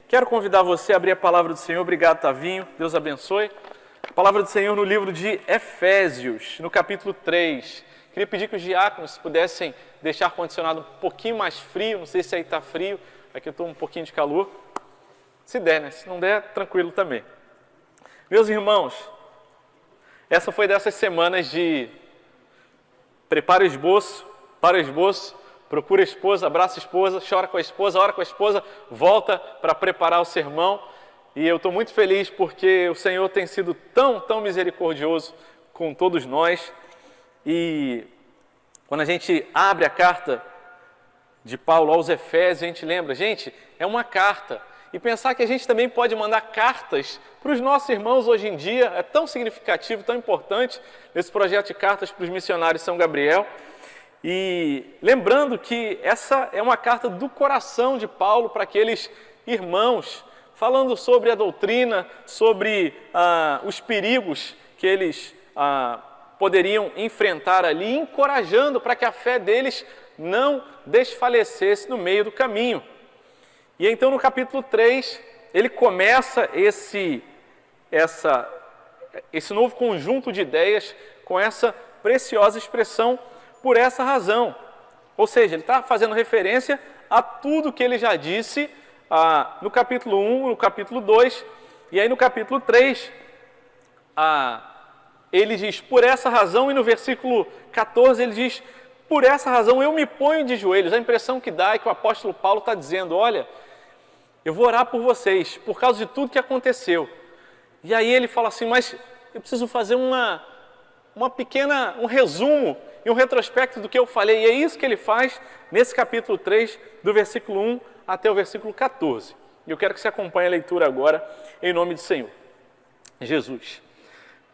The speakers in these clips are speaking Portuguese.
Quero convidar você a abrir a palavra do Senhor. Obrigado, Tavinho. Deus abençoe. A palavra do Senhor no livro de Efésios, no capítulo 3. Queria pedir que os diáconos pudessem deixar o ar-condicionado um pouquinho mais frio. Não sei se aí está frio. Aqui eu estou um pouquinho de calor. Se der, né? Se não der, tranquilo também. Meus irmãos, essa foi dessas semanas de prepara o esboço, para o esboço, procura a esposa, abraça a esposa, chora com a esposa, ora com a esposa, volta para preparar o sermão. E eu estou muito feliz porque o Senhor tem sido tão misericordioso com todos nós. E quando a gente abre a carta de Paulo aos Efésios, a gente lembra, gente, é uma carta. E pensar que a gente também pode mandar cartas para os nossos irmãos hoje em dia é tão significativo, tão importante nesse projeto de cartas para os missionários São Gabriel. E lembrando que essa é uma carta do coração de Paulo para aqueles irmãos, falando sobre a doutrina, sobre os perigos que eles poderiam enfrentar ali, encorajando para que a fé deles não desfalecesse no meio do caminho. E então no capítulo 3, ele começa esse novo conjunto de ideias com essa preciosa expressão, por essa razão. Ou seja, ele está fazendo referência a tudo que ele já disse no capítulo 1, no capítulo 2, e aí no capítulo 3, ele diz, por essa razão, e no versículo 14 ele diz, por essa razão eu me ponho de joelhos. A impressão que dá é que o apóstolo Paulo está dizendo, olha, eu vou orar por vocês, por causa de tudo que aconteceu. E aí ele fala assim, mas eu preciso fazer um resumo e um retrospecto do que eu falei. E é isso que ele faz nesse capítulo 3, do versículo 1 até o versículo 14. E eu quero que você acompanhe a leitura agora, em nome do Senhor Jesus.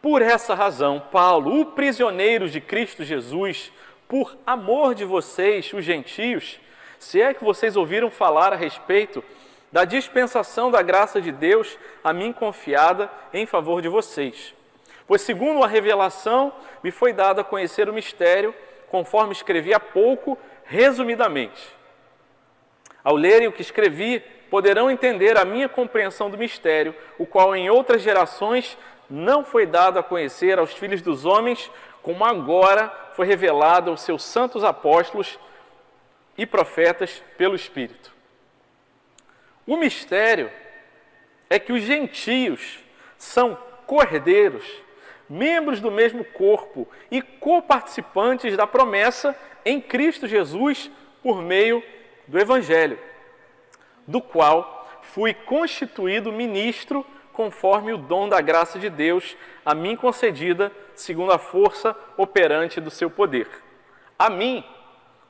Por essa razão, Paulo, o prisioneiro de Cristo Jesus, por amor de vocês, os gentios, se é que vocês ouviram falar a respeito da dispensação da graça de Deus a mim confiada em favor de vocês. Pois segundo a revelação, me foi dado a conhecer o mistério, conforme escrevi há pouco, resumidamente. Ao lerem o que escrevi, poderão entender a minha compreensão do mistério, o qual em outras gerações não foi dado a conhecer aos filhos dos homens, como agora foi revelado aos seus santos apóstolos e profetas pelo Espírito. O mistério é que os gentios são cordeiros, membros do mesmo corpo e coparticipantes da promessa em Cristo Jesus por meio do Evangelho, do qual fui constituído ministro conforme o dom da graça de Deus a mim concedida segundo a força operante do seu poder. A mim,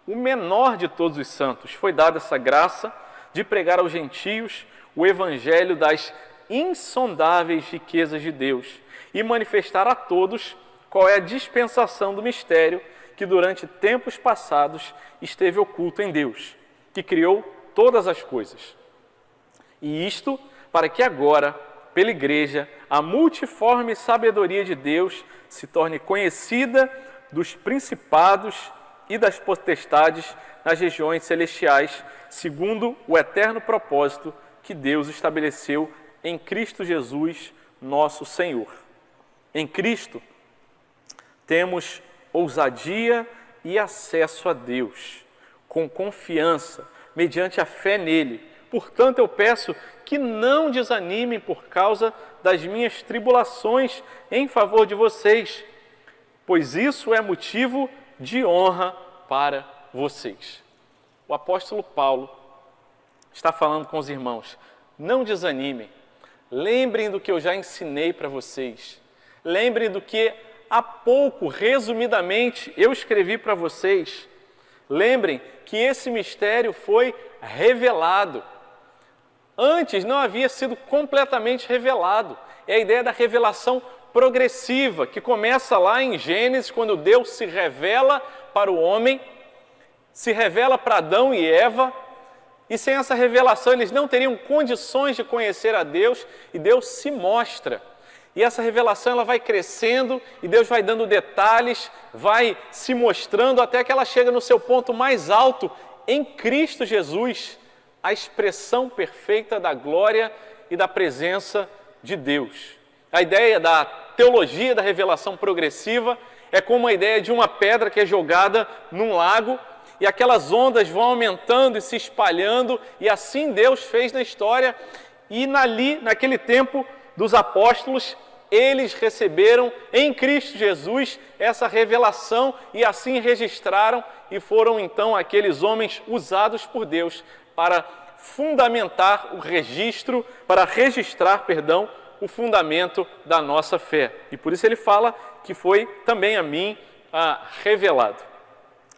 o menor de todos os santos, foi dada essa graça de pregar aos gentios o Evangelho das insondáveis riquezas de Deus e manifestar a todos qual é a dispensação do mistério que durante tempos passados esteve oculto em Deus, que criou todas as coisas. E isto para que agora, pela Igreja, a multiforme sabedoria de Deus se torne conhecida dos principados e das potestades nas regiões celestiais, segundo o eterno propósito que Deus estabeleceu em Cristo Jesus, nosso Senhor. Em Cristo, temos ousadia e acesso a Deus, com confiança, mediante a fé nele. Portanto, eu peço que não desanimem por causa das minhas tribulações em favor de vocês, pois isso é motivo de honra para vocês. O apóstolo Paulo está falando com os irmãos, não desanimem, lembrem do que eu já ensinei para vocês, lembrem do que há pouco, resumidamente, eu escrevi para vocês, lembrem que esse mistério foi revelado. Antes não havia sido completamente revelado. É a ideia da revelação progressiva, que começa lá em Gênesis, quando Deus se revela para o homem, se revela para Adão e Eva, e sem essa revelação eles não teriam condições de conhecer a Deus, e Deus se mostra. E essa revelação ela vai crescendo, e Deus vai dando detalhes, vai se mostrando, até que ela chega no seu ponto mais alto, em Cristo Jesus, a expressão perfeita da glória e da presença de Deus. A ideia da teologia da revelação progressiva é como a ideia de uma pedra que é jogada num lago e aquelas ondas vão aumentando e se espalhando, e assim Deus fez na história. E naquele tempo dos apóstolos, eles receberam em Cristo Jesus essa revelação e assim registraram, e foram então aqueles homens usados por Deus para fundamentar o registro, para registrar, o fundamento da nossa fé. E por isso ele fala que foi também a mim revelado.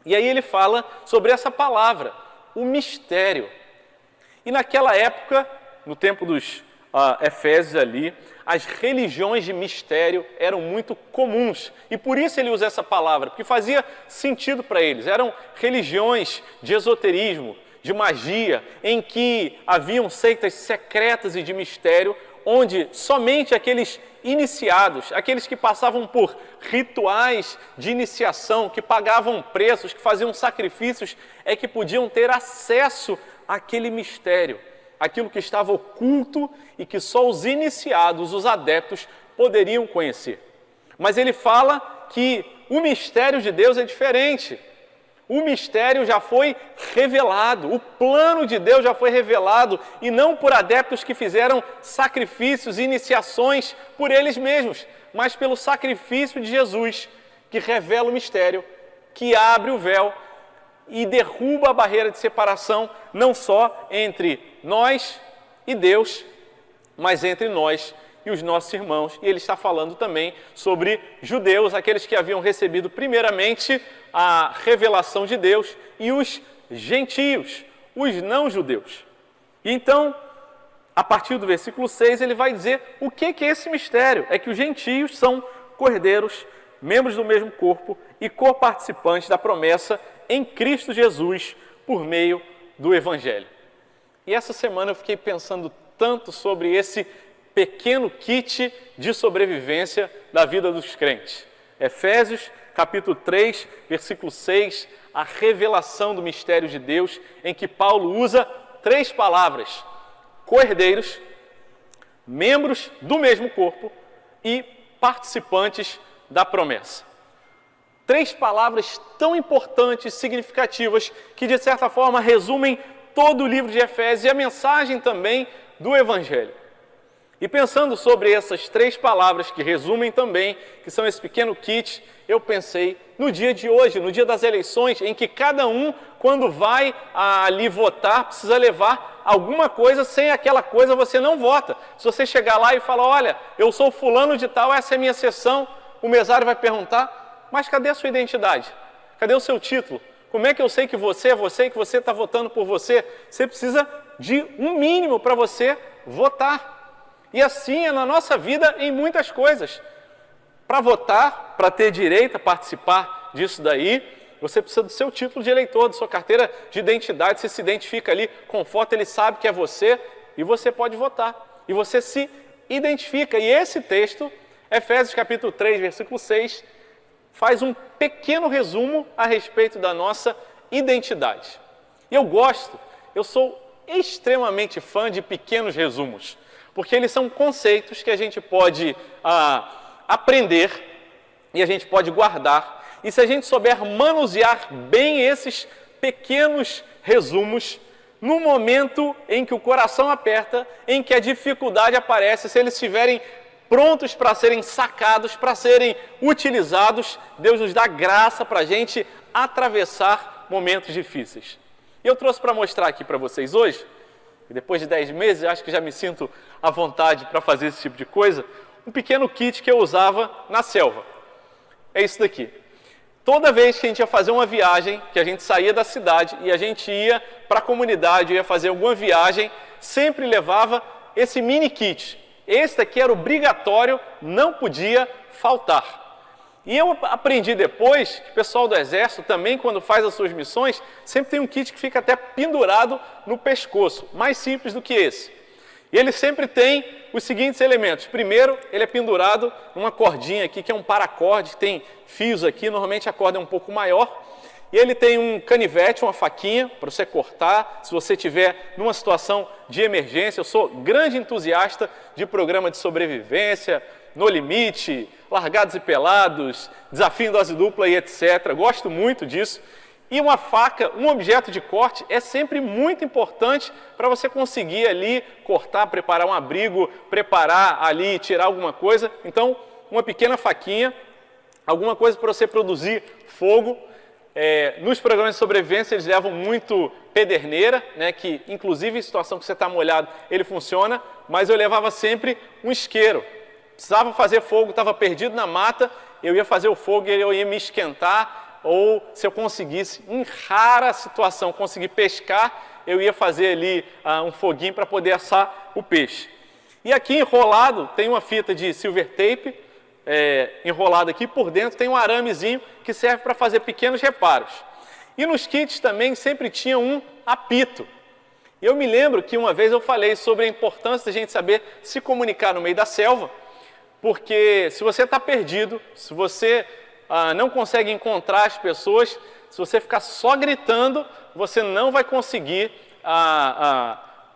E aí ele fala sobre essa palavra, o mistério. E naquela época, no tempo dos Efésios ali, as religiões de mistério eram muito comuns. E por isso ele usa essa palavra, porque fazia sentido para eles. Eram religiões de esoterismo, de magia, em que haviam seitas secretas e de mistério, onde somente aqueles iniciados, aqueles que passavam por rituais de iniciação, que pagavam preços, que faziam sacrifícios, é que podiam ter acesso àquele mistério, aquilo que estava oculto e que só os iniciados, os adeptos, poderiam conhecer. Mas ele fala que o mistério de Deus é diferente. O mistério já foi revelado, o plano de Deus já foi revelado, e não por adeptos que fizeram sacrifícios e iniciações por eles mesmos, mas pelo sacrifício de Jesus, que revela o mistério, que abre o véu e derruba a barreira de separação, não só entre nós e Deus, mas entre nós e os nossos irmãos. E ele está falando também sobre judeus, aqueles que haviam recebido primeiramente a revelação de Deus, e os gentios, os não-judeus. E então, a partir do versículo 6, ele vai dizer o que é esse mistério. É que os gentios são cordeiros, membros do mesmo corpo e coparticipantes da promessa em Cristo Jesus por meio do Evangelho. E essa semana eu fiquei pensando tanto sobre esse pequeno kit de sobrevivência da vida dos crentes. Efésios, capítulo 3, versículo 6, a revelação do mistério de Deus, em que Paulo usa 3 palavras: cordeiros, membros do mesmo corpo e participantes da promessa. 3 palavras tão importantes, significativas, que de certa forma resumem todo o livro de Efésios e a mensagem também do Evangelho. E pensando sobre essas 3 palavras que resumem também, que são esse pequeno kit, eu pensei no dia de hoje, no dia das eleições, em que cada um, quando vai ali votar, precisa levar alguma coisa, sem aquela coisa você não vota. Se você chegar lá e falar, olha, eu sou fulano de tal, essa é a minha sessão, o mesário vai perguntar, mas cadê a sua identidade? Cadê o seu título? Como é que eu sei que você é você e que você está votando por você? Você precisa de um mínimo para você votar. E assim é na nossa vida em muitas coisas. Para votar, para ter direito a participar disso daí, você precisa do seu título de eleitor, da sua carteira de identidade. Você se identifica ali com foto, ele sabe que é você e você pode votar. E você se identifica. E esse texto, Efésios capítulo 3, versículo 6, faz um pequeno resumo a respeito da nossa identidade. E eu sou extremamente fã de pequenos resumos, porque eles são conceitos que a gente pode aprender e a gente pode guardar. E se a gente souber manusear bem esses pequenos resumos, no momento em que o coração aperta, em que a dificuldade aparece, se eles estiverem prontos para serem sacados, para serem utilizados, Deus nos dá graça para a gente atravessar momentos difíceis. E eu trouxe para mostrar aqui para vocês hoje, e depois de 10 meses, eu acho que já me sinto à vontade para fazer esse tipo de coisa, um pequeno kit que eu usava na selva. É isso daqui. Toda vez que a gente ia fazer uma viagem, que a gente saía da cidade e a gente ia para a comunidade, ia fazer alguma viagem, sempre levava esse mini kit. Esse daqui era obrigatório, não podia faltar. E eu aprendi depois que o pessoal do Exército também, quando faz as suas missões, sempre tem um kit que fica até pendurado no pescoço, mais simples do que esse. E ele sempre tem os seguintes elementos. Primeiro, ele é pendurado numa cordinha aqui, que é um paracorde, que tem fios aqui, normalmente a corda é um pouco maior. E ele tem um canivete, uma faquinha para você cortar, se você estiver numa situação de emergência. Eu sou grande entusiasta de programa de sobrevivência, No Limite, Largados e Pelados, Desafio em Dose Dupla e etc. Gosto muito disso. E uma faca, um objeto de corte, é sempre muito importante para você conseguir ali cortar, preparar um abrigo, preparar ali, tirar alguma coisa. Então, uma pequena faquinha, alguma coisa para você produzir fogo. Nos programas de sobrevivência eles levam muito pederneira, né, que inclusive em situação que você está molhado ele funciona, mas eu levava sempre um isqueiro. Precisava fazer fogo, estava perdido na mata, eu ia fazer o fogo e eu ia me esquentar, ou se eu conseguisse, em rara situação, conseguir pescar, eu ia fazer ali um foguinho para poder assar o peixe. E aqui enrolado tem uma fita de silver tape, enrolado aqui, por dentro tem um aramezinho que serve para fazer pequenos reparos. E nos kits também sempre tinha um apito. Eu me lembro que uma vez eu falei sobre a importância de a gente saber se comunicar no meio da selva, porque se você está perdido, se você não consegue encontrar as pessoas, se você ficar só gritando, você não vai conseguir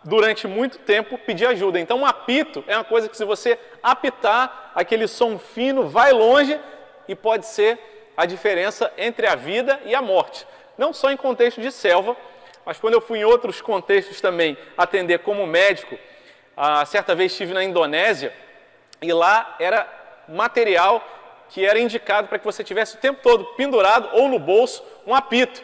durante muito tempo pedir ajuda. Então um apito é uma coisa que se você apitar, aquele som fino vai longe e pode ser a diferença entre a vida e a morte. Não só em contexto de selva, mas quando eu fui em outros contextos também atender como médico, certa vez estive na Indonésia e lá era material que era indicado para que você tivesse o tempo todo pendurado ou no bolso um apito.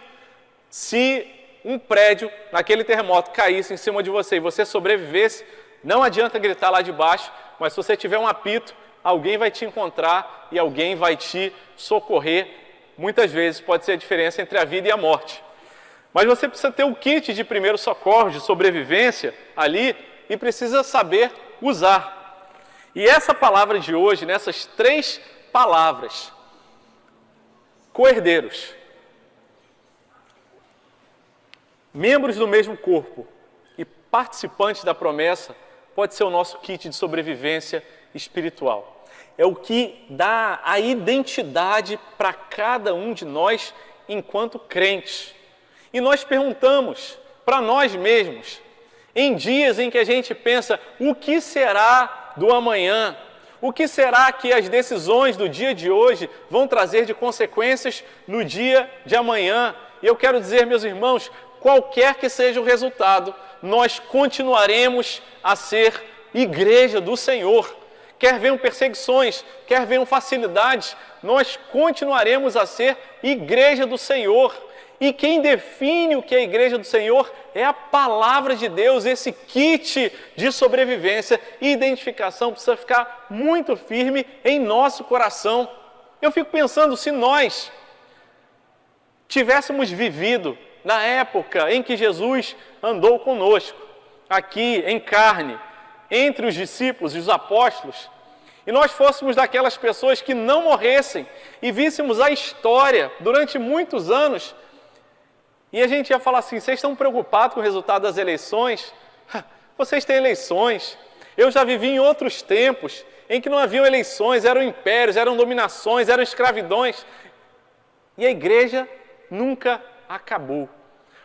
Se um prédio, naquele terremoto, caísse em cima de você e você sobrevivesse, não adianta gritar lá de baixo, mas se você tiver um apito, alguém vai te encontrar e alguém vai te socorrer. Muitas vezes pode ser a diferença entre a vida e a morte. Mas você precisa ter o kit de primeiros socorros, de sobrevivência ali e precisa saber usar. E essa palavra de hoje, nessas 3 palavras, co-herdeiros, membros do mesmo corpo e participantes da promessa, pode ser o nosso kit de sobrevivência espiritual. É o que dá a identidade para cada um de nós enquanto crentes. E nós perguntamos para nós mesmos, em dias em que a gente pensa, o que será do amanhã? O que será que as decisões do dia de hoje vão trazer de consequências no dia de amanhã? E eu quero dizer, meus irmãos, qualquer que seja o resultado, nós continuaremos a ser igreja do Senhor. Quer venham perseguições, quer venham facilidades, nós continuaremos a ser igreja do Senhor. E quem define o que é a igreja do Senhor é a palavra de Deus. Esse kit de sobrevivência e identificação precisa ficar muito firme em nosso coração. Eu fico pensando, se nós tivéssemos vivido na época em que Jesus andou conosco, aqui em carne, entre os discípulos e os apóstolos, e nós fôssemos daquelas pessoas que não morressem e víssemos a história durante muitos anos, e a gente ia falar assim, vocês estão preocupados com o resultado das eleições? Vocês têm eleições. Eu já vivi em outros tempos em que não haviam eleições, eram impérios, eram dominações, eram escravidões. E a igreja nunca acabou,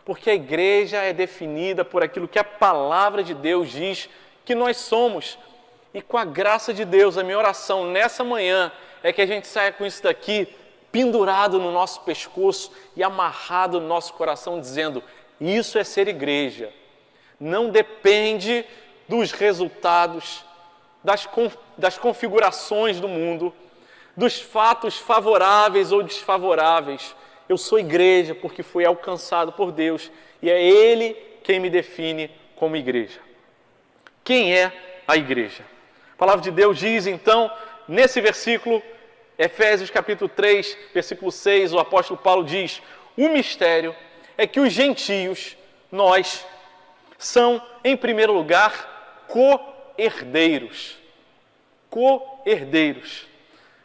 porque a igreja é definida por aquilo que a palavra de Deus diz que nós somos. E com a graça de Deus, a minha oração nessa manhã é que a gente saia com isso daqui pendurado no nosso pescoço e amarrado no nosso coração, dizendo, isso é ser igreja. Não depende dos resultados, das configurações do mundo, dos fatos favoráveis ou desfavoráveis. Eu sou igreja porque fui alcançado por Deus e é Ele quem me define como igreja. Quem é a igreja? A palavra de Deus diz, então, nesse versículo, Efésios capítulo 3, versículo 6, o apóstolo Paulo diz, o mistério é que os gentios, nós, são, em primeiro lugar, co-herdeiros. Co-herdeiros.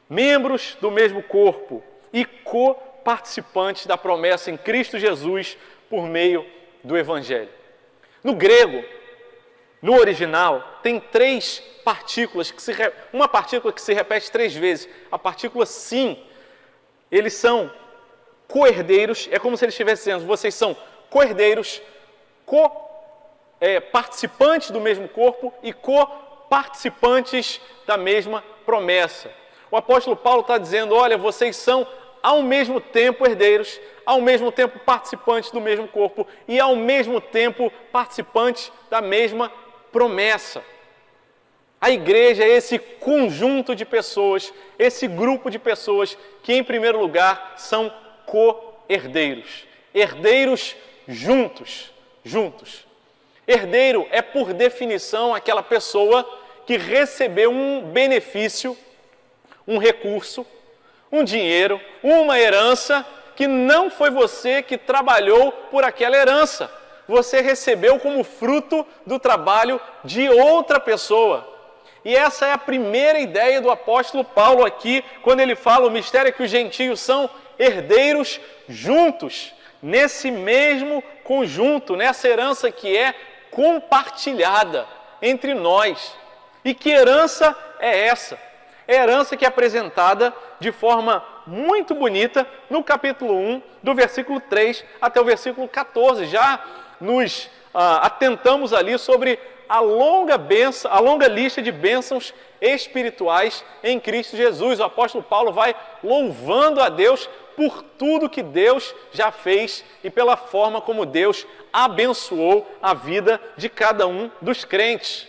Membros do mesmo corpo e co-participantes da promessa em Cristo Jesus por meio do Evangelho. No grego, no original, tem 3 partículas, uma partícula que se repete 3 vezes. A partícula sim, eles são co-herdeiros, é como se ele estivesse dizendo, vocês são co-herdeiros, participantes do mesmo corpo e co-participantes da mesma promessa. O apóstolo Paulo está dizendo, olha, vocês são ao mesmo tempo herdeiros, ao mesmo tempo participantes do mesmo corpo e ao mesmo tempo participantes da mesma promessa. A igreja é esse conjunto de pessoas, esse grupo de pessoas que, em primeiro lugar, são co-herdeiros. Herdeiros juntos. Herdeiro é, por definição, aquela pessoa que recebeu um benefício, um recurso, um dinheiro, uma herança, que não foi você que trabalhou por aquela herança. Você recebeu como fruto do trabalho de outra pessoa. E essa é a primeira ideia do apóstolo Paulo aqui, quando ele fala o mistério é que os gentios são herdeiros juntos, nesse mesmo conjunto, nessa herança que é compartilhada entre nós. E que herança é essa? É a herança que é apresentada de forma muito bonita no capítulo 1, do versículo 3 até o versículo 14. Já nos atentamos ali sobre a longa lista de bênçãos espirituais em Cristo Jesus. O apóstolo Paulo vai louvando a Deus por tudo que Deus já fez e pela forma como Deus abençoou a vida de cada um dos crentes.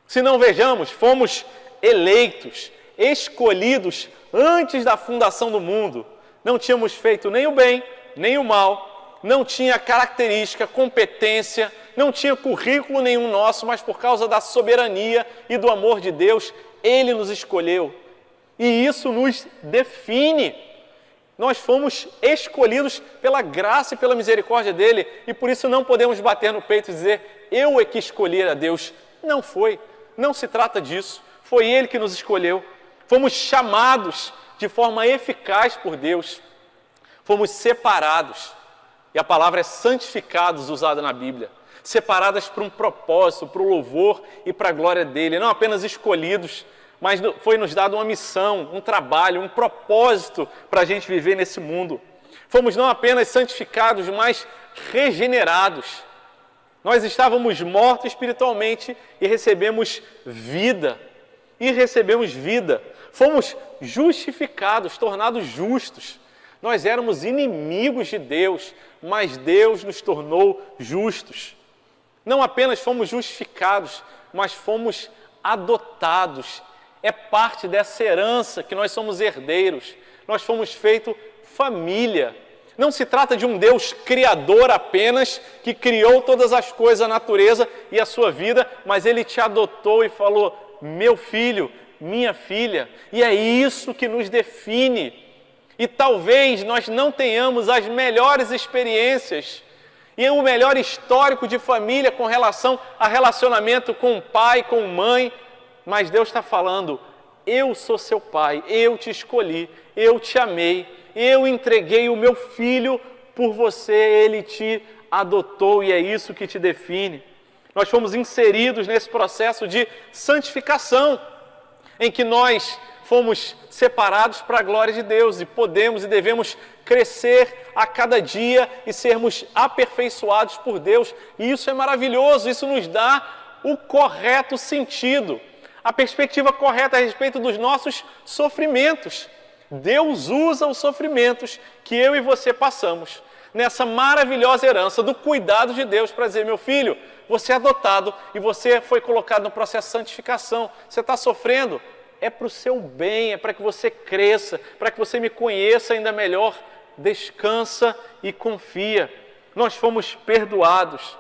Se não vejamos, fomos eleitos, escolhidos antes da fundação do mundo. Não tínhamos feito nem o bem, nem o mal, não tinha característica, competência, não tinha currículo nenhum nosso, mas por causa da soberania e do amor de Deus, Ele nos escolheu. E isso nos define. Nós fomos escolhidos pela graça e pela misericórdia dEle, e por isso não podemos bater no peito e dizer, eu é que escolhi a Deus. Não foi, não se trata disso. Foi Ele que nos escolheu. Fomos chamados de forma eficaz por Deus. Fomos separados. E a palavra é santificados usada na Bíblia. Separadas para um propósito, para o louvor e para a glória dEle. Não apenas escolhidos, mas foi nos dado uma missão, um trabalho, um propósito para a gente viver nesse mundo. Fomos não apenas santificados, mas regenerados. Nós estávamos mortos espiritualmente e recebemos vida. Fomos justificados, tornados justos. Nós éramos inimigos de Deus, mas Deus nos tornou justos. Não apenas fomos justificados, mas fomos adotados. É parte dessa herança que nós somos herdeiros. Nós fomos feitos família. Não se trata de um Deus criador apenas, que criou todas as coisas, a natureza e a sua vida, mas Ele te adotou e falou, meu filho, minha filha. E é isso que nos define. E talvez nós não tenhamos as melhores experiências e o melhor histórico de família com relação a relacionamento com o pai, com mãe, mas Deus está falando, eu sou seu pai, eu te escolhi, eu te amei, eu entreguei o meu filho por você, ele te adotou e é isso que te define. Nós fomos inseridos nesse processo de santificação, em que nós fomos separados para a glória de Deus e podemos e devemos crescer a cada dia e sermos aperfeiçoados por Deus. E isso é maravilhoso, isso nos dá o correto sentido, a perspectiva correta a respeito dos nossos sofrimentos. Deus usa os sofrimentos que eu e você passamos nessa maravilhosa herança do cuidado de Deus para dizer, meu filho, você é adotado e você foi colocado no processo de santificação. Você está sofrendo? É para o seu bem, é para que você cresça, para que você me conheça ainda melhor. Descansa e confia. Nós fomos perdoados.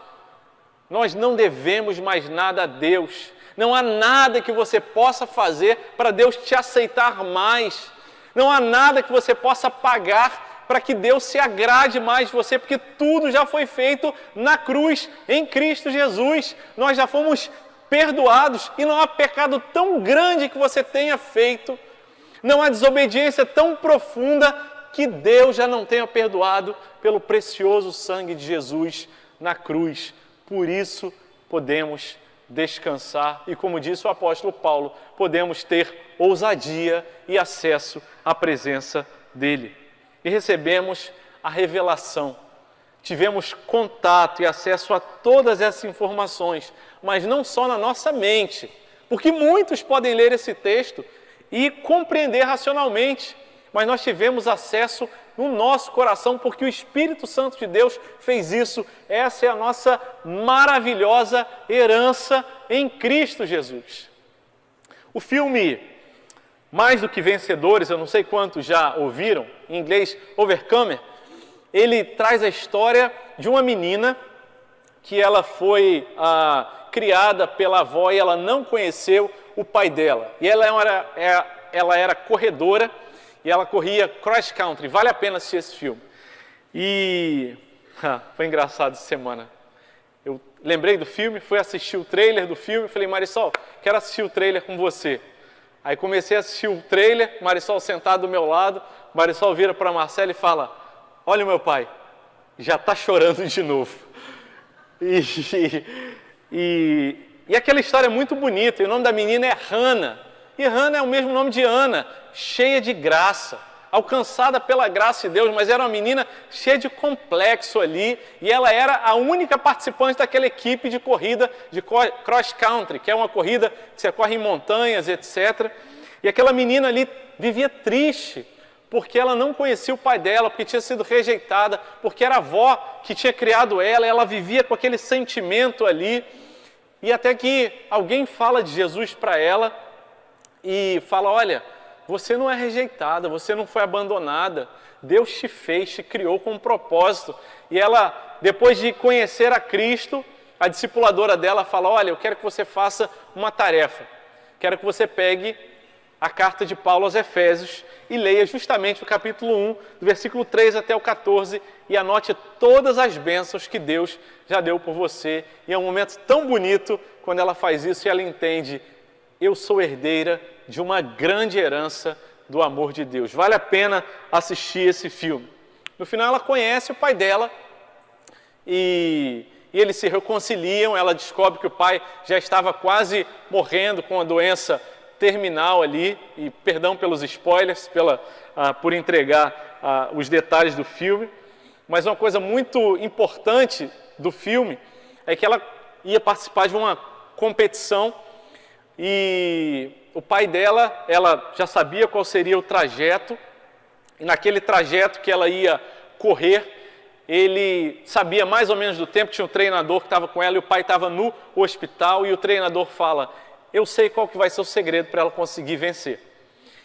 Nós não devemos mais nada a Deus. Não há nada que você possa fazer para Deus te aceitar mais. Não há nada que você possa pagar para que Deus se agrade mais de você, porque tudo já foi feito na cruz, em Cristo Jesus. Nós já fomos perdoados e não há pecado tão grande que você tenha feito, não há desobediência tão profunda que Deus já não tenha perdoado pelo precioso sangue de Jesus na cruz. Por isso podemos descansar e, como disse o apóstolo Paulo, podemos ter ousadia e acesso à presença dele. e recebemos a revelação. Tivemos contato e acesso a todas essas informações, mas não só na nossa mente, porque muitos podem ler esse texto e compreender racionalmente, mas nós tivemos acesso no nosso coração, porque o Espírito Santo de Deus fez isso. Essa é a nossa maravilhosa herança em Cristo Jesus. O filme Mais do que Vencedores, eu não sei quantos já ouviram, em inglês Overcomer, ele traz a história de uma menina que ela foi criada pela avó e ela não conheceu o pai dela. E ela era corredora e ela corria cross country. Vale a pena assistir esse filme. E foi engraçado essa semana. Eu lembrei do filme, fui assistir o trailer do filme, falei, Marisol, quero assistir o trailer com você. Aí comecei a assistir o trailer, Marisol sentado do meu lado, Marisol vira para Marcela e fala, olha o meu pai, já está chorando de novo. E aquela história é muito bonita, e o nome da menina é Hannah. E Hannah é o mesmo nome de Ana, cheia de graça, alcançada pela graça de Deus, mas era uma menina cheia de complexo ali, e ela era a única participante daquela equipe de corrida de cross country, que é uma corrida que você corre em montanhas, etc. E aquela menina ali vivia triste, porque ela não conhecia o pai dela, porque tinha sido rejeitada, porque era a avó que tinha criado ela, e ela vivia com aquele sentimento ali, e até que alguém fala de Jesus para ela, e fala, olha, você não é rejeitada, você não foi abandonada, Deus te fez, te criou com um propósito. E ela, depois de conhecer a Cristo, a discipuladora dela fala, olha, eu quero que você faça uma tarefa, quero que você pegue a carta de Paulo aos Efésios e leia justamente o capítulo 1, do versículo 3 até o 14, e anote todas as bênçãos que Deus já deu por você. E é um momento tão bonito quando ela faz isso e ela entende, eu sou herdeira de uma grande herança do amor de Deus. Vale a pena assistir esse filme. No final ela conhece o pai dela e eles se reconciliam, ela descobre que o pai já estava quase morrendo com a doença terminal ali, e perdão pelos spoilers, por entregar os detalhes do filme, mas uma coisa muito importante do filme é que ela ia participar de uma competição e o pai dela, ela já sabia qual seria o trajeto, e naquele trajeto que ela ia correr, ele sabia mais ou menos do tempo, tinha um treinador que estava com ela e o pai estava no hospital e o treinador fala, eu sei qual que vai ser o segredo para ela conseguir vencer.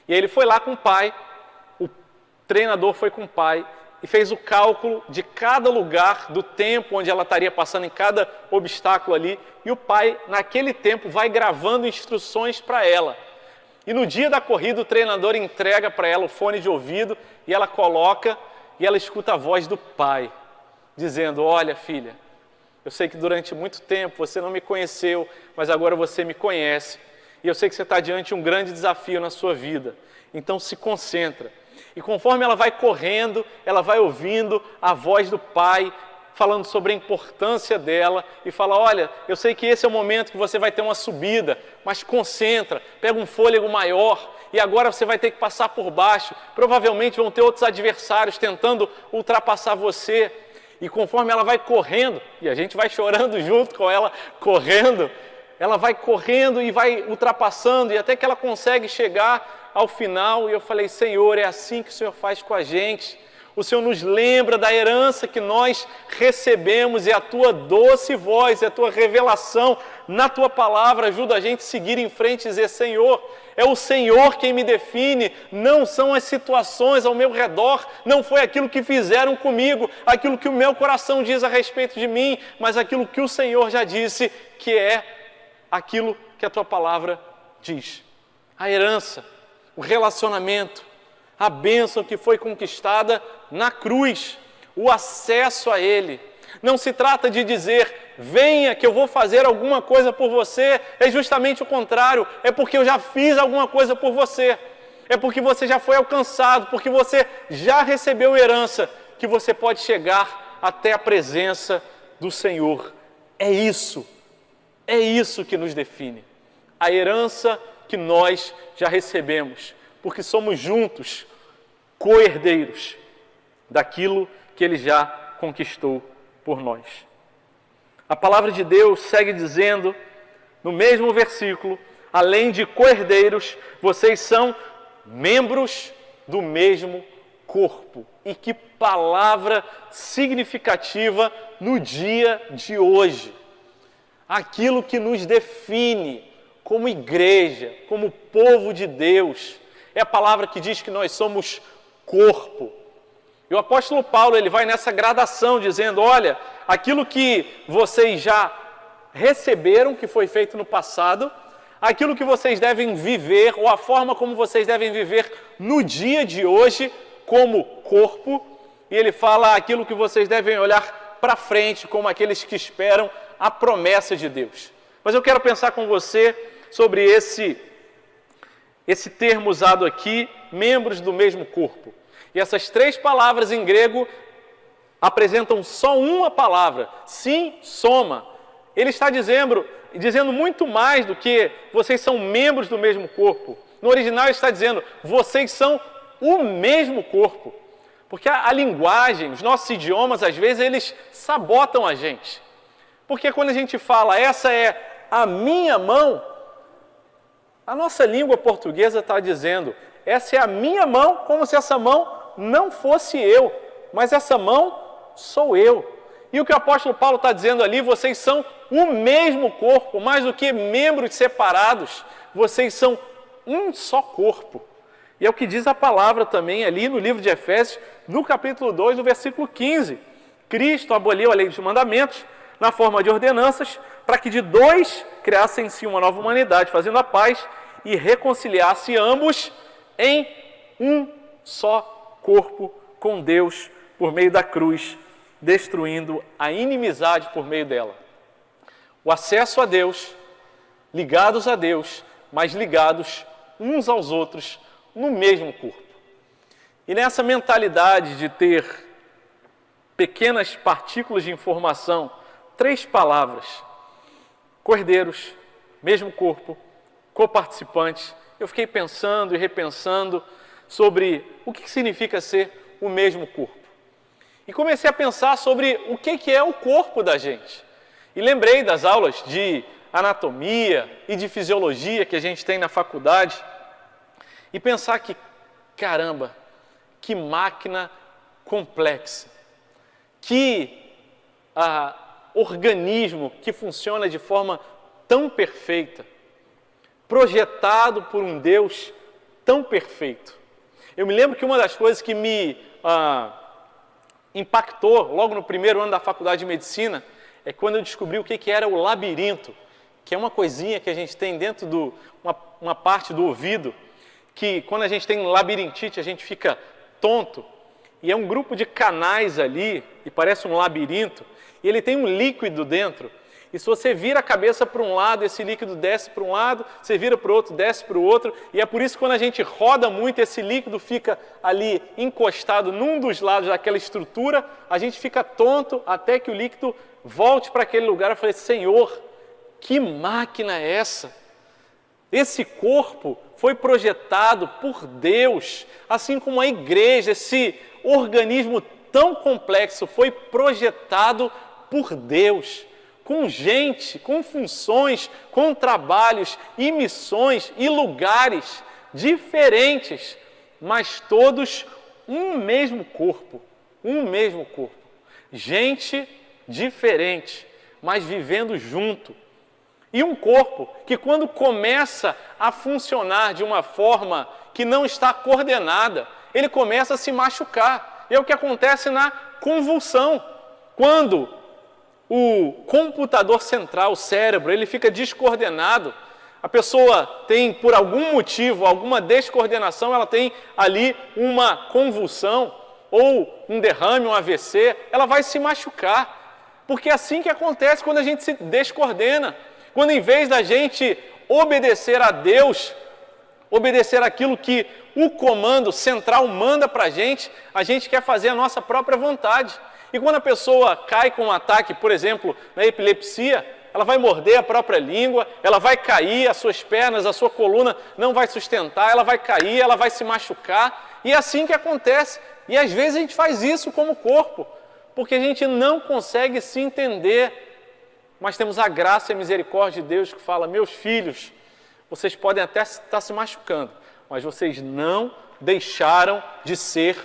E aí ele foi lá com o pai, o treinador foi com o pai e fez o cálculo de cada lugar, do tempo onde ela estaria passando em cada obstáculo ali, e o pai, naquele tempo, vai gravando instruções para ela. E no dia da corrida, o treinador entrega para ela o fone de ouvido, e ela coloca, e ela escuta a voz do pai, dizendo, olha filha, eu sei que durante muito tempo você não me conheceu, mas agora você me conhece. E eu sei que você está diante de um grande desafio na sua vida. Então se concentra. E conforme ela vai correndo, ela vai ouvindo a voz do pai, falando sobre a importância dela, e fala, olha, eu sei que esse é o momento que você vai ter uma subida, mas concentra, pega um fôlego maior, e agora você vai ter que passar por baixo. Provavelmente vão ter outros adversários tentando ultrapassar você. E conforme ela vai correndo, e a gente vai chorando junto com ela correndo, ela vai correndo e vai ultrapassando, e até que ela consegue chegar ao final, e eu falei, Senhor, é assim que o Senhor faz com a gente. O Senhor nos lembra da herança que nós recebemos, e a Tua doce voz, e a Tua revelação na Tua palavra ajuda a gente a seguir em frente e dizer, Senhor, é o Senhor quem me define, não são as situações ao meu redor, não foi aquilo que fizeram comigo, aquilo que o meu coração diz a respeito de mim, mas aquilo que o Senhor já disse, que é aquilo que a Tua palavra diz. A herança, o relacionamento, a bênção que foi conquistada na cruz, o acesso a Ele. Não se trata de dizer, venha que eu vou fazer alguma coisa por você, é justamente o contrário, é porque eu já fiz alguma coisa por você, é porque você já foi alcançado, porque você já recebeu herança, que você pode chegar até a presença do Senhor. É isso que nos define, a herança que nós já recebemos, porque somos juntos co-herdeiros daquilo que Ele já conquistou por nós. A palavra de Deus segue dizendo, no mesmo versículo, além de co-herdeiros, vocês são membros do mesmo corpo. E que palavra significativa no dia de hoje. Aquilo que nos define como igreja, como povo de Deus, é a palavra que diz que nós somos corpo. E o apóstolo Paulo, ele vai nessa gradação, dizendo, olha, aquilo que vocês já receberam, que foi feito no passado, aquilo que vocês devem viver, ou a forma como vocês devem viver no dia de hoje, como corpo, e ele fala aquilo que vocês devem olhar para frente, como aqueles que esperam a promessa de Deus. Mas eu quero pensar com você sobre esse termo usado aqui, membros do mesmo corpo. E essas 3 palavras em grego apresentam só uma palavra, sim, soma. Ele está dizendo muito mais do que vocês são membros do mesmo corpo. No original ele está dizendo, vocês são o mesmo corpo. Porque a linguagem, os nossos idiomas, às vezes, eles sabotam a gente. Porque quando a gente fala, essa é a minha mão, a nossa língua portuguesa está dizendo, essa é a minha mão, como se essa mão não fosse eu, mas essa mão sou eu. E o que o apóstolo Paulo está dizendo ali, vocês são o mesmo corpo, mais do que membros separados, vocês são um só corpo. E é o que diz a palavra também ali no livro de Efésios, no capítulo 2, no versículo 15. Cristo aboliu a lei dos mandamentos na forma de ordenanças, para que de 2 criassem em si uma nova humanidade, fazendo a paz e reconciliasse ambos em um só corpo com Deus por meio da cruz, destruindo a inimizade por meio dela. O acesso a Deus, ligados a Deus, mas ligados uns aos outros no mesmo corpo. E nessa mentalidade de ter pequenas partículas de informação, 3 palavras, co-herdeiros, mesmo corpo, coparticipantes, eu fiquei pensando e repensando sobre o que significa ser o mesmo corpo. E comecei a pensar sobre o que é o corpo da gente. E lembrei das aulas de anatomia e de fisiologia que a gente tem na faculdade. E pensar que, caramba, que máquina complexa. Que organismo que funciona de forma tão perfeita. Projetado por um Deus tão perfeito. Eu me lembro que uma das coisas que me impactou logo no primeiro ano da faculdade de medicina é quando eu descobri o que era o labirinto, que é uma coisinha que a gente tem dentro de uma parte do ouvido, que quando a gente tem labirintite a gente fica tonto, e é um grupo de canais ali, e parece um labirinto, e ele tem um líquido dentro. E se você vira a cabeça para um lado, esse líquido desce para um lado, você vira para o outro, desce para o outro. E é por isso que quando a gente roda muito, esse líquido fica ali encostado num dos lados daquela estrutura, a gente fica tonto até que o líquido volte para aquele lugar. Eu falei, Senhor, que máquina é essa? Esse corpo foi projetado por Deus, assim como a igreja, esse organismo tão complexo foi projetado por Deus. Com gente, com funções, com trabalhos e missões e lugares diferentes, mas todos um mesmo corpo, um mesmo corpo. Gente diferente, mas vivendo junto. E um corpo que quando começa a funcionar de uma forma que não está coordenada, ele começa a se machucar. E é o que acontece na convulsão, quando o computador central, o cérebro, ele fica descoordenado. A pessoa tem, por algum motivo, alguma descoordenação, ela tem ali uma convulsão ou um derrame, um AVC, ela vai se machucar. Porque é assim que acontece quando a gente se descoordena. Quando em vez da gente obedecer a Deus, obedecer aquilo que o comando central manda para a gente quer fazer a nossa própria vontade. E quando a pessoa cai com um ataque, por exemplo, na epilepsia, ela vai morder a própria língua, ela vai cair, as suas pernas, a sua coluna não vai sustentar, ela vai cair, ela vai se machucar. E é assim que acontece E às vezes a gente faz isso como corpo, porque a gente não consegue se entender. Mas temos a graça e a misericórdia de Deus que fala: meus filhos, vocês podem até estar se machucando, mas vocês não deixaram de ser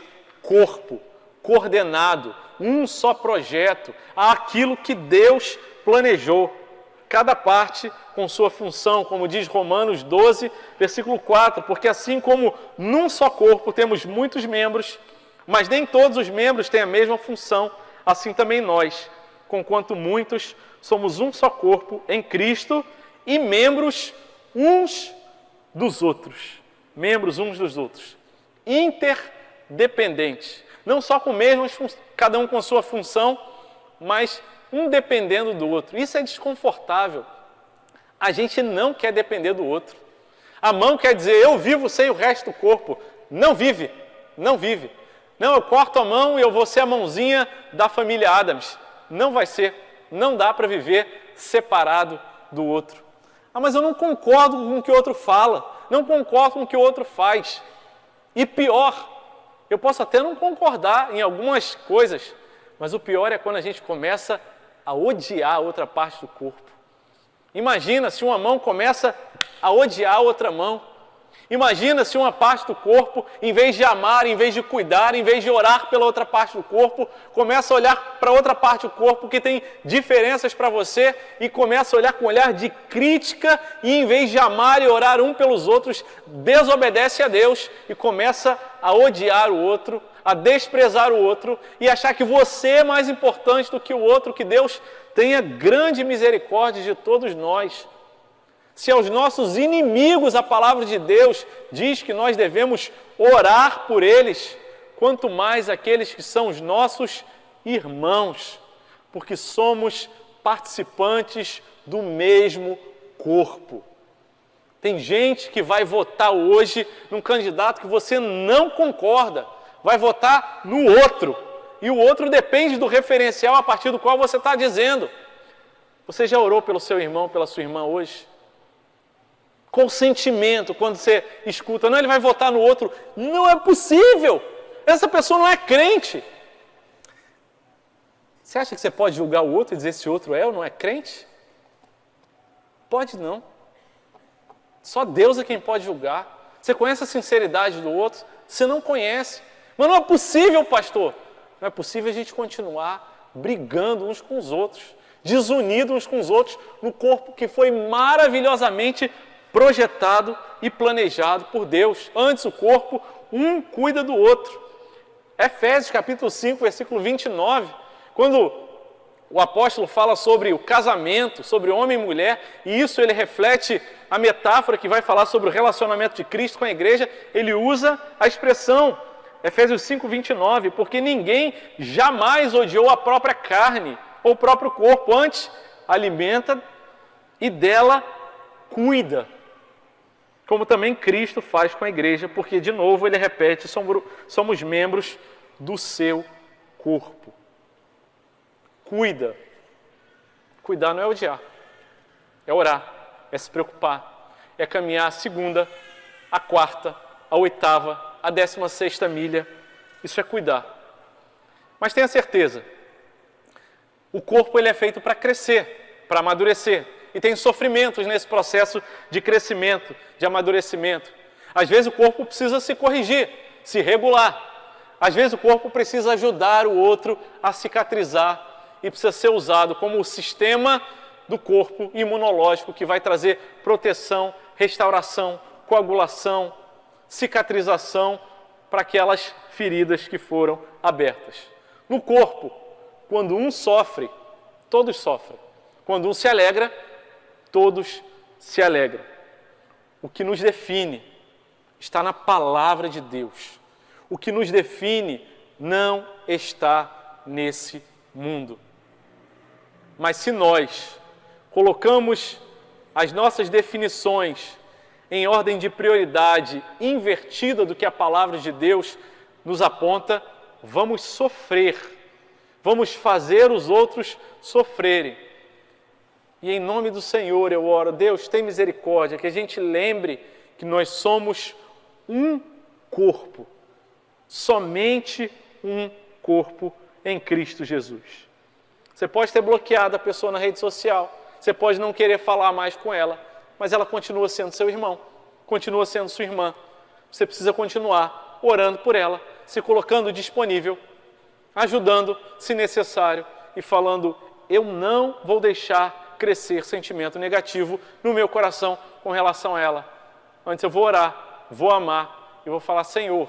corpo, coordenado, um só projeto, aquilo que Deus planejou. Cada parte com sua função, como diz Romanos 12, versículo 4, porque assim como num só corpo temos muitos membros, mas nem todos os membros têm a mesma função, assim também nós, conquanto muitos, somos um só corpo em Cristo e membros uns dos outros. Membros uns dos outros. Interdependentes. Não só com mesmos, cada um com sua função, mas um dependendo do outro. Isso é desconfortável. A gente não quer depender do outro. A mão quer dizer: eu vivo sem o resto do corpo. Não vive, não vive. Não, eu corto a mão e eu vou ser a mãozinha da família Adams. Não vai ser. Não dá para viver separado do outro. Ah, mas eu não concordo com o que o outro fala. Não concordo com o que o outro faz. E pior, eu posso até não concordar em algumas coisas, mas o pior é quando a gente começa a odiar a outra parte do corpo. Imagina se uma mão começa a odiar a outra mão. Imagina se uma parte do corpo, em vez de amar, em vez de cuidar, em vez de orar pela outra parte do corpo, começa a olhar para outra parte do corpo que tem diferenças para você e começa a olhar com um olhar de crítica e, em vez de amar e orar um pelos outros, desobedece a Deus e começa a odiar o outro, a desprezar o outro e achar que você é mais importante do que o outro. Que Deus tenha grande misericórdia de todos nós. Se aos nossos inimigos a palavra de Deus diz que nós devemos orar por eles, quanto mais aqueles que são os nossos irmãos, porque somos participantes do mesmo corpo. Tem gente que vai votar hoje num candidato que você não concorda, vai votar no outro, e o outro depende do referencial a partir do qual você está dizendo. Você já orou pelo seu irmão, pela sua irmã hoje? Com sentimento, quando você escuta: não, ele vai votar no outro. Não é possível! Essa pessoa não é crente. Você acha que você pode julgar o outro e dizer se o outro é ou não é crente? Pode não. Só Deus é quem pode julgar. Você conhece a sinceridade do outro? Você não conhece. Mas não é possível, pastor. Não é possível a gente continuar brigando uns com os outros, desunidos uns com os outros, no corpo que foi maravilhosamente projetado e planejado por Deus. Antes o corpo, um cuida do outro. Efésios capítulo 5, versículo 29, quando o apóstolo fala sobre o casamento, sobre homem e mulher, e isso ele reflete a metáfora que vai falar sobre o relacionamento de Cristo com a igreja, ele usa a expressão, Efésios 5, 29, porque ninguém jamais odiou a própria carne ou o próprio corpo, antes alimenta e dela cuida, como também Cristo faz com a igreja, porque, de novo, ele repete: somos membros do seu corpo. Cuida. Cuidar não é odiar, é orar, é se preocupar, é caminhar a segunda, a quarta, a oitava, a 16ª milha. Isso é cuidar. Mas tenha certeza, o corpo ele é feito para crescer, para amadurecer. E tem sofrimentos nesse processo de crescimento, de amadurecimento. Às vezes o corpo precisa se corrigir, se regular. Às vezes o corpo precisa ajudar o outro a cicatrizar e precisa ser usado como o sistema do corpo imunológico que vai trazer proteção, restauração, coagulação, cicatrização para aquelas feridas que foram abertas. No corpo, quando um sofre, todos sofrem. Quando um se alegra, todos se alegram. O que nos define está na palavra de Deus. O que nos define não está nesse mundo. Mas se nós colocamos as nossas definições em ordem de prioridade invertida do que a palavra de Deus nos aponta, vamos sofrer, vamos fazer os outros sofrerem. E em nome do Senhor eu oro: Deus, tem misericórdia, que a gente lembre que nós somos um corpo. somente um corpo em Cristo Jesus. Você pode ter bloqueado a pessoa na rede social, você pode não querer falar mais com ela, mas ela continua sendo seu irmão, continua sendo sua irmã. Você precisa continuar orando por ela, se colocando disponível, ajudando se necessário e falando: eu não vou deixar crescer sentimento negativo no meu coração com relação a ela. Antes eu vou orar, vou amar e vou falar: Senhor,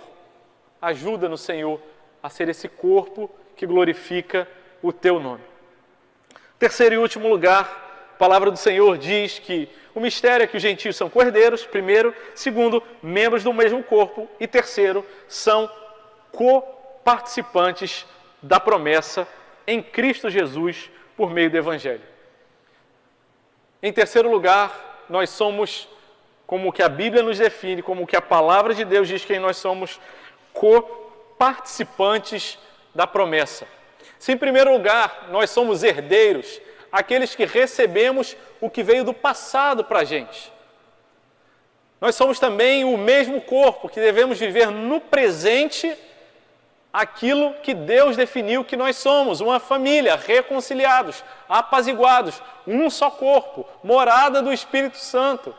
ajuda-nos, Senhor, a ser esse corpo que glorifica o Teu nome. Terceiro e último lugar, a palavra do Senhor diz que o mistério é que os gentios são cordeiros, primeiro. Segundo, membros do mesmo corpo. E terceiro, são coparticipantes da promessa em Cristo Jesus por meio do Evangelho. Em terceiro lugar, nós somos, como que a Bíblia nos define, como que a palavra de Deus diz que nós somos coparticipantes da promessa. Se em primeiro lugar nós somos herdeiros, aqueles que recebemos o que veio do passado para a gente. Nós somos também o mesmo corpo, que devemos viver no presente aquilo que Deus definiu que nós somos, uma família, reconciliados, apaziguados, um só corpo, morada do Espírito Santo,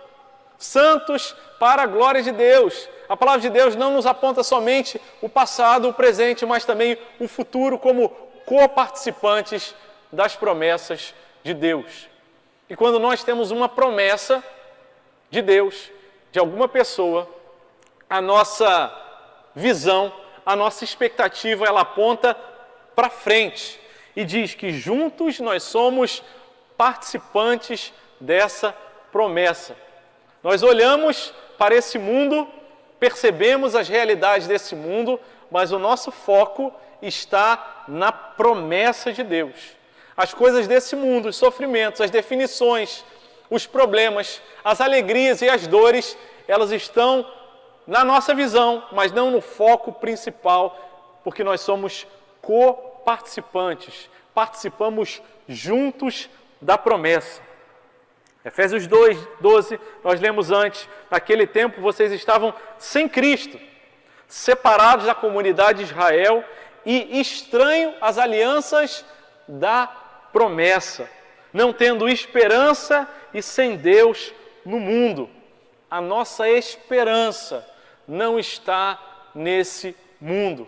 santos para a glória de Deus. A palavra de Deus não nos aponta somente o passado, o presente, mas também o futuro como coparticipantes das promessas de Deus. E quando nós temos uma promessa de Deus, de alguma pessoa, a nossa visão, a nossa expectativa, ela aponta para frente e diz que juntos nós somos participantes dessa promessa. Nós olhamos para esse mundo, percebemos as realidades desse mundo, mas o nosso foco está na promessa de Deus. As coisas desse mundo, os sofrimentos, as definições, os problemas, as alegrias e as dores, elas estão na nossa visão, mas não no foco principal, porque nós somos coparticipantes, participamos juntos da promessa. Efésios 2:12, nós lemos antes: naquele tempo vocês estavam sem Cristo, separados da comunidade de Israel e estranhos às alianças da promessa, não tendo esperança e sem Deus no mundo. A nossa esperança não está nesse mundo.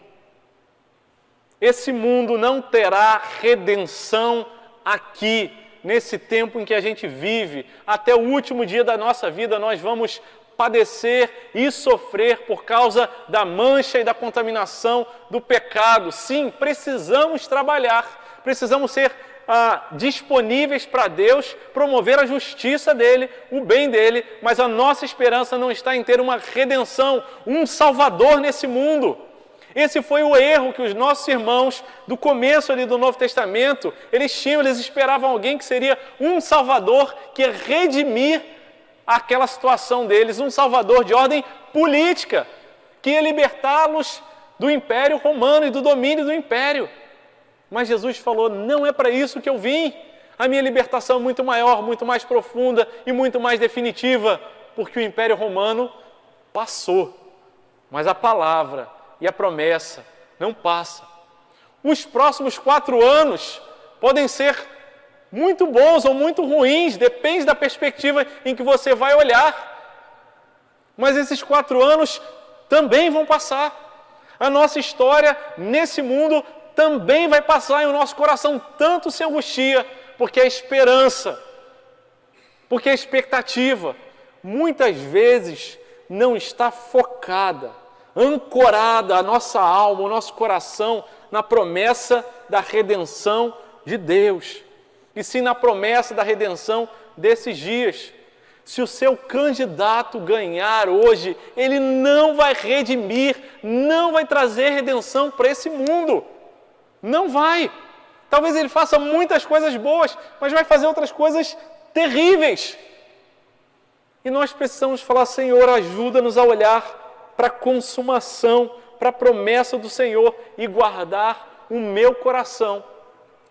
Esse mundo não terá redenção aqui, nesse tempo em que a gente vive. Até o último dia da nossa vida nós vamos padecer e sofrer por causa da mancha e da contaminação do pecado. Sim, precisamos trabalhar, precisamos ser disponíveis para Deus, promover a justiça dEle, o bem dEle, mas a nossa esperança não está em ter uma redenção, um Salvador nesse mundo. Esse foi o erro que os nossos irmãos do começo ali do Novo Testamento, eles esperavam alguém que seria um Salvador que ia redimir aquela situação deles, um Salvador de ordem política, que ia libertá-los do Império Romano e do domínio do Império. Mas Jesus falou: não é para isso que eu vim. A minha libertação é muito maior, muito mais profunda e muito mais definitiva, porque o Império Romano passou, mas a palavra e a promessa não passa. Os próximos 4 anos podem ser muito bons ou muito ruins, depende da perspectiva em que você vai olhar. Mas esses 4 anos também vão passar. A nossa história nesse mundo também vai passar, e o nosso coração tanto se angustia, porque a esperança, porque a expectativa, muitas vezes não está focada, ancorada a nossa alma, o nosso coração, na promessa da redenção de Deus, e sim na promessa da redenção desses dias. Se o seu candidato ganhar hoje, ele não vai redimir, não vai trazer redenção para esse mundo. Não vai. Talvez ele faça muitas coisas boas, mas vai fazer outras coisas terríveis. E nós precisamos falar: Senhor, ajuda-nos a olhar para a consumação, para a promessa do Senhor e guardar o meu coração,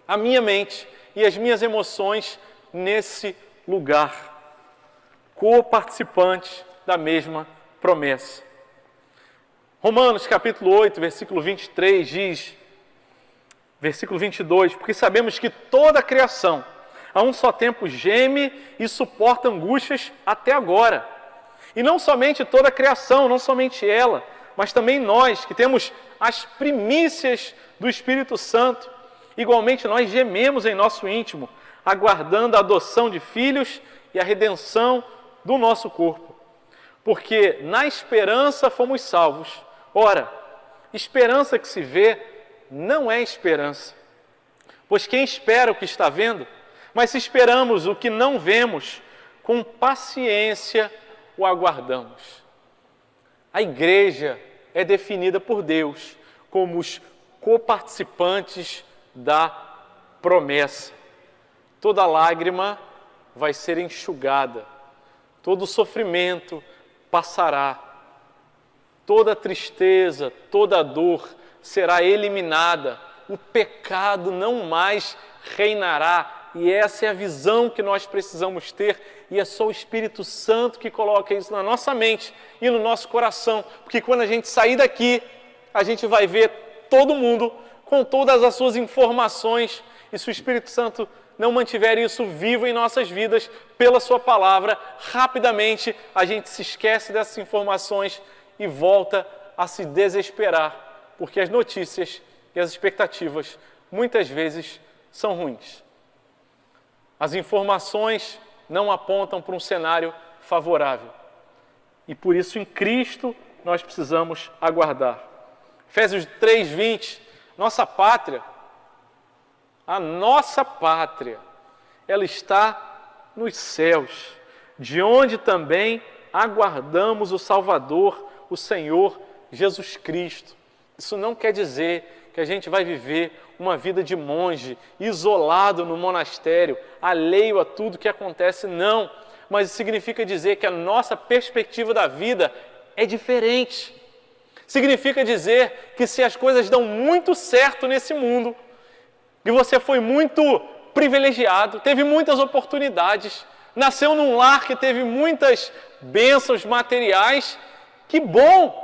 a minha mente e as minhas emoções nesse lugar, coparticipantes da mesma promessa. Romanos capítulo 8, versículo 23 diz, versículo 22, porque sabemos que toda a criação, a um só tempo geme e suporta angústias até agora. E não somente toda a criação, não somente ela, mas também nós, que temos as primícias do Espírito Santo, igualmente nós gememos em nosso íntimo, aguardando a adoção de filhos e a redenção do nosso corpo. Porque na esperança fomos salvos. Ora, esperança que se vê não é esperança. Pois quem espera o que está vendo? Mas se esperamos o que não vemos, com paciência o aguardamos. A igreja é definida por Deus como os coparticipantes da promessa. Toda lágrima vai ser enxugada, todo sofrimento passará, toda tristeza, toda dor será eliminada, o pecado não mais reinará. E essa é a visão que nós precisamos ter, e é só o Espírito Santo que coloca isso na nossa mente e no nosso coração, porque quando a gente sair daqui, a gente vai ver todo mundo com todas as suas informações, e se o Espírito Santo não mantiver isso vivo em nossas vidas, pela sua palavra, rapidamente a gente se esquece dessas informações e volta a se desesperar, porque as notícias e as expectativas muitas vezes são ruins. As informações não apontam para um cenário favorável. E por isso, em Cristo, nós precisamos aguardar. Efésios 3:20, nossa pátria, a nossa pátria, ela está nos céus, de onde também aguardamos o Salvador, o Senhor Jesus Cristo. Isso não quer dizer que a gente vai viver uma vida de monge, isolado no monastério, alheio a tudo que acontece, não. Mas significa dizer que a nossa perspectiva da vida é diferente. Significa dizer que se as coisas dão muito certo nesse mundo, e você foi muito privilegiado, teve muitas oportunidades, nasceu num lar que teve muitas bênçãos materiais, que bom!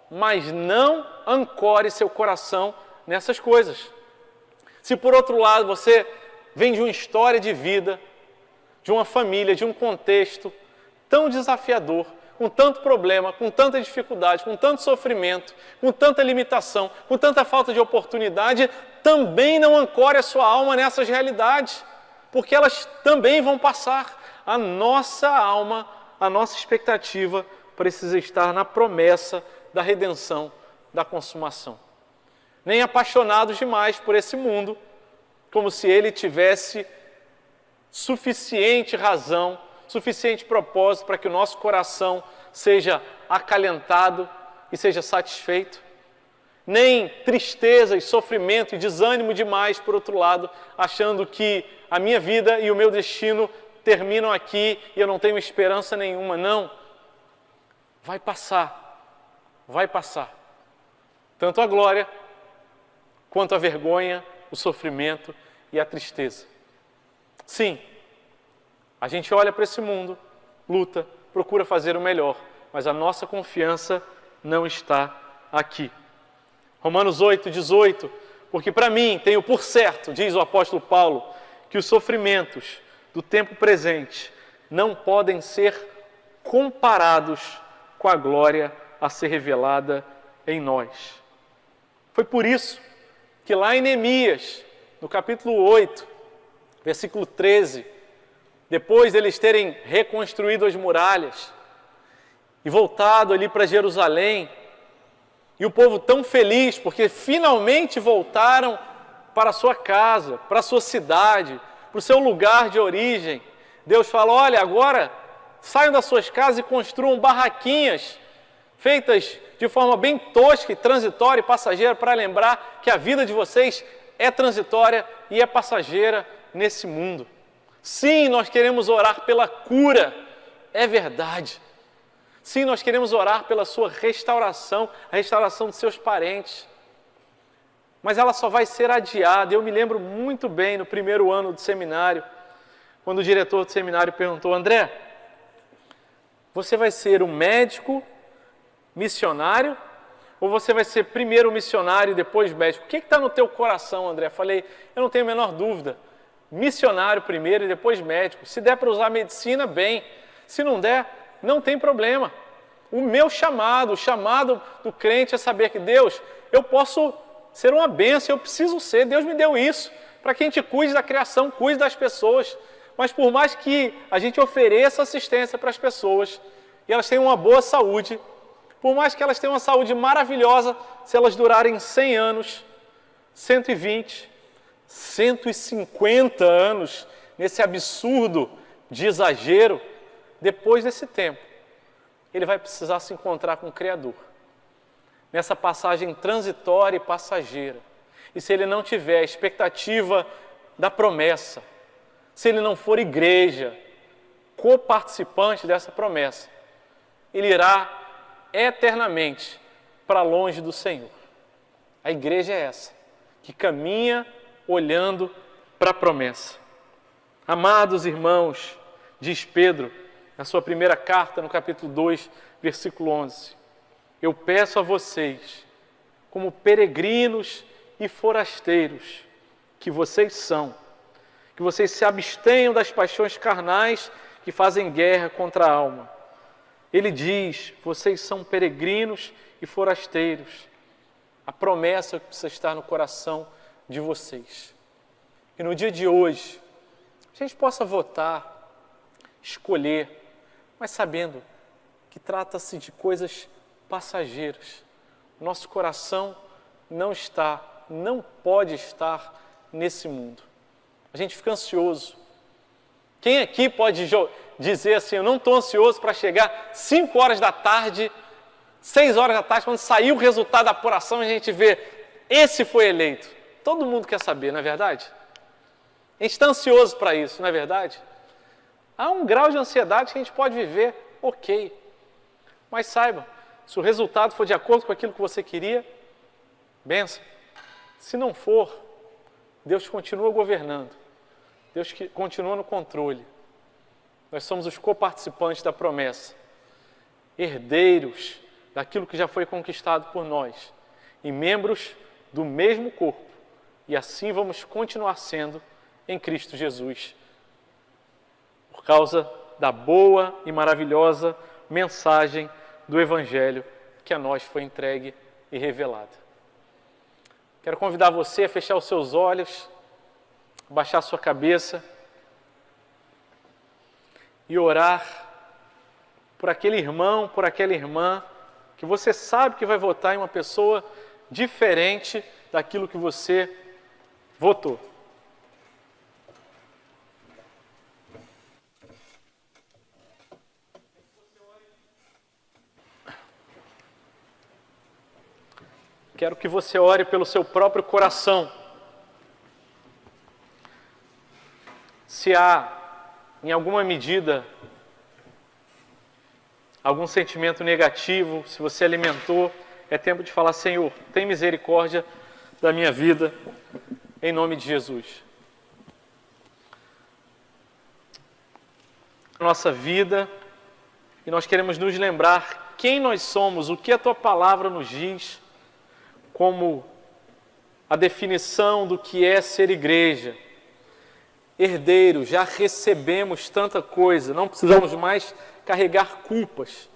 Mas não ancore seu coração nessas coisas. Se por outro lado você vem de uma história de vida, de uma família, de um contexto tão desafiador, com tanto problema, com tanta dificuldade, com tanto sofrimento, com tanta limitação, com tanta falta de oportunidade, também não ancore a sua alma nessas realidades, porque elas também vão passar. A nossa alma, a nossa expectativa precisa estar na promessa da redenção, da consumação. Nem apaixonados demais por esse mundo, como se ele tivesse suficiente razão, suficiente propósito para que o nosso coração seja acalentado e seja satisfeito. Nem tristeza e sofrimento e desânimo demais, por outro lado, achando que a minha vida e o meu destino terminam aqui e eu não tenho esperança nenhuma. Não. Vai passar. Vai passar. Tanto a glória, quanto a vergonha, o sofrimento e a tristeza. Sim, a gente olha para esse mundo, luta, procura fazer o melhor, mas a nossa confiança não está aqui. Romanos 8:18, porque para mim tenho por certo, diz o apóstolo Paulo, que os sofrimentos do tempo presente não podem ser comparados com a glória a ser revelada em nós. Foi por isso que lá em Neemias, no capítulo 8, versículo 13, depois deles terem reconstruído as muralhas e voltado ali para Jerusalém, e o povo tão feliz porque finalmente voltaram para a sua casa, para a sua cidade, para o seu lugar de origem, Deus fala: olha, agora saiam das suas casas e construam barraquinhas feitas de forma bem tosca e transitória e passageira, para lembrar que a vida de vocês é transitória e é passageira nesse mundo. Sim, nós queremos orar pela cura, é verdade. Sim, nós queremos orar pela sua restauração, a restauração dos seus parentes. Mas ela só vai ser adiada. Eu me lembro muito bem, no primeiro ano do seminário, quando o diretor do seminário perguntou: André, você vai ser um médico missionário Ou você vai ser primeiro missionário e depois médico? O que está no teu coração, André? Falei, eu não tenho a menor dúvida. Missionário primeiro e depois médico. Se der para usar medicina, bem. Se não der, não tem problema. O meu chamado, o chamado do crente é saber que Deus, eu posso ser uma bênção, eu preciso ser. Deus me deu isso para que a gente cuide da criação, cuide das pessoas. Mas por mais que a gente ofereça assistência para as pessoas e elas tenham uma boa saúde, por mais que elas tenham uma saúde maravilhosa, se elas durarem 100 anos, 120, 150 anos, nesse absurdo de exagero, depois desse tempo, ele vai precisar se encontrar com o Criador. Nessa passagem transitória e passageira. E se ele não tiver a expectativa da promessa, se ele não for igreja, coparticipante dessa promessa, ele irá eternamente para longe do Senhor. A igreja é essa, que caminha olhando para a promessa. Amados irmãos, diz Pedro, na sua primeira carta, no capítulo 2, versículo 11, eu peço a vocês, como peregrinos e forasteiros que vocês são, que vocês se abstenham das paixões carnais que fazem guerra contra a alma. Ele diz, vocês são peregrinos e forasteiros. A promessa que precisa estar no coração de vocês. E no dia de hoje, a gente possa votar, escolher, mas sabendo que trata-se de coisas passageiras. O nosso coração não pode estar nesse mundo. A gente fica ansioso. Quem aqui pode dizer assim, eu não estou ansioso para chegar 5 horas da tarde, 6 horas da tarde, quando sair o resultado da apuração, a gente vê, esse foi eleito. Todo mundo quer saber, não é verdade? A gente está ansioso para isso, não é verdade? Há um grau de ansiedade que a gente pode viver, ok. Mas saiba, se o resultado for de acordo com aquilo que você queria, benção. Se não for, Deus continua governando. Deus continua no controle. Nós somos os coparticipantes da promessa, herdeiros daquilo que já foi conquistado por nós e membros do mesmo corpo. E assim vamos continuar sendo em Cristo Jesus, por causa da boa e maravilhosa mensagem do Evangelho que a nós foi entregue e revelada. Quero convidar você a fechar os seus olhos, baixar a sua cabeça e orar por aquele irmão, por aquela irmã que você sabe que vai votar em uma pessoa diferente daquilo que você votou. Quero que você ore pelo seu próprio coração. Se há, em alguma medida, algum sentimento negativo, se você alimentou, é tempo de falar, Senhor, tem misericórdia da minha vida, em nome de Jesus. Nossa vida, e nós queremos nos lembrar quem nós somos, o que a Tua Palavra nos diz, como a definição do que é ser igreja. Herdeiro, já recebemos tanta coisa, não precisamos mais carregar culpas,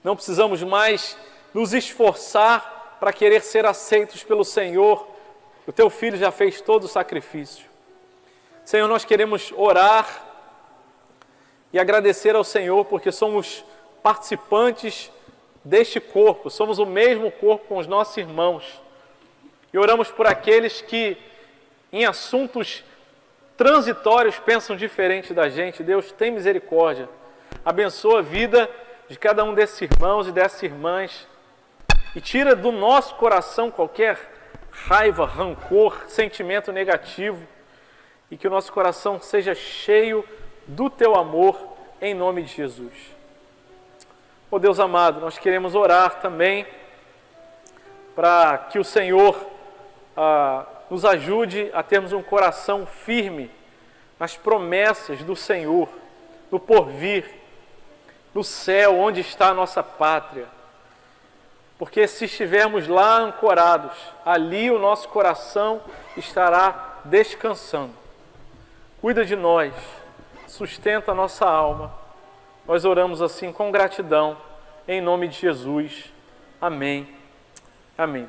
não precisamos mais nos esforçar para querer ser aceitos pelo Senhor. O Teu Filho já fez todo o sacrifício. Senhor, nós queremos orar e agradecer ao Senhor porque somos participantes deste corpo, somos o mesmo corpo com os nossos irmãos. E oramos por aqueles que em assuntos transitórios pensam diferente da gente. Deus, tem misericórdia. Abençoa a vida de cada um desses irmãos e dessas irmãs e tira do nosso coração qualquer raiva, rancor, sentimento negativo e que o nosso coração seja cheio do Teu amor em nome de Jesus. Ó Deus amado, nós queremos orar também para que o Senhor nos ajude a termos um coração firme nas promessas do Senhor, no porvir, no céu, onde está a nossa pátria. porque se estivermos lá ancorados, ali o nosso coração estará descansando. Cuida de nós, sustenta a nossa alma. Nós oramos assim com gratidão, em nome de Jesus. Amém. Amém.